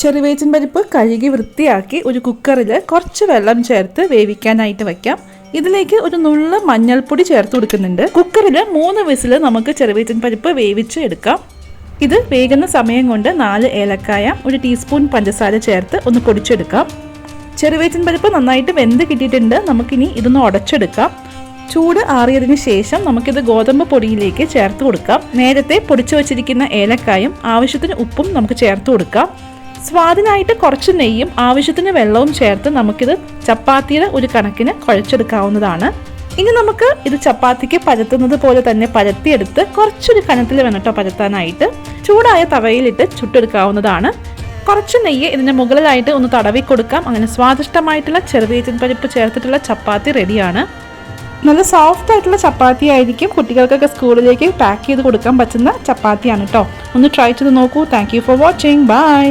ചെറുവേച്ചിൻ പരിപ്പ് കഴുകി വൃത്തിയാക്കി ഒരു കുക്കറിൽ കുറച്ച് വെള്ളം ചേർത്ത് വേവിക്കാനായിട്ട് വയ്ക്കാം. ഇതിലേക്ക് ഒരു നുള്ള മഞ്ഞൾപ്പൊടി ചേർത്ത് കൊടുക്കുന്നുണ്ട്. കുക്കറിൽ 3 വിസിൽ നമുക്ക് ചെറുവേച്ചിൻ പരിപ്പ് വേവിച്ച് എടുക്കാം. ഇത് വേകുന്ന സമയം കൊണ്ട് 4 ഏലക്കായ, 1 ടീസ്പൂൺ പഞ്ചസാര ചേർത്ത് ഒന്ന് പൊടിച്ചെടുക്കാം. ചെറുവേച്ചിൻ പരിപ്പ് നന്നായിട്ട് വെന്ത് കിട്ടിയിട്ടുണ്ട്. നമുക്കിനി ഇതൊന്ന് ഉടച്ചെടുക്കാം. ചൂട് ആറിയതിനു ശേഷം നമുക്കിത് ഗോതമ്പ് പൊടിയിലേക്ക് ചേർത്ത് കൊടുക്കാം. നേരത്തെ പൊടിച്ചു വച്ചിരിക്കുന്ന ഏലക്കായും ആവശ്യത്തിന് ഉപ്പും നമുക്ക് ചേർത്ത് കൊടുക്കാം. സ്വാദിനായിട്ട് കുറച്ച് നെയ്യും ആവശ്യത്തിന് വെള്ളവും ചേർത്ത് നമുക്കിത് ചപ്പാത്തിയുടെ ഒരു കണക്കിന് കുഴച്ചെടുക്കാവുന്നതാണ്. ഇനി നമുക്ക് ഇത് ചപ്പാത്തിക്ക് പരത്തുന്നത് പോലെ തന്നെ പരത്തിയെടുത്ത് കുറച്ചൊരു കനത്തിൽ വേണം കേട്ടോ പരത്താനായിട്ട്. ചൂടായ തവയിലിട്ട് ചുട്ടെടുക്കാവുന്നതാണ്. കുറച്ച് നെയ്യ് ഇതിൻ്റെ മുകളിലായിട്ട് ഒന്ന് തടവി കൊടുക്കാം. അങ്ങനെ സ്വാദിഷ്ടമായിട്ടുള്ള ചെറുവേച്ചിൻ പരിപ്പ് ചേർത്തിട്ടുള്ള ചപ്പാത്തി റെഡിയാണ്. നല്ല സോഫ്റ്റ് ആയിട്ടുള്ള ചപ്പാത്തി ആയിരിക്കും. കുട്ടികൾക്കൊക്കെ സ്കൂളിലേക്ക് പാക്ക് ചെയ്ത് കൊടുക്കാൻ പറ്റുന്ന ചപ്പാത്തിയാണ് കേട്ടോ. ഒന്ന് ട്രൈ ചെയ്ത് നോക്കൂ. Thank you for watching. By.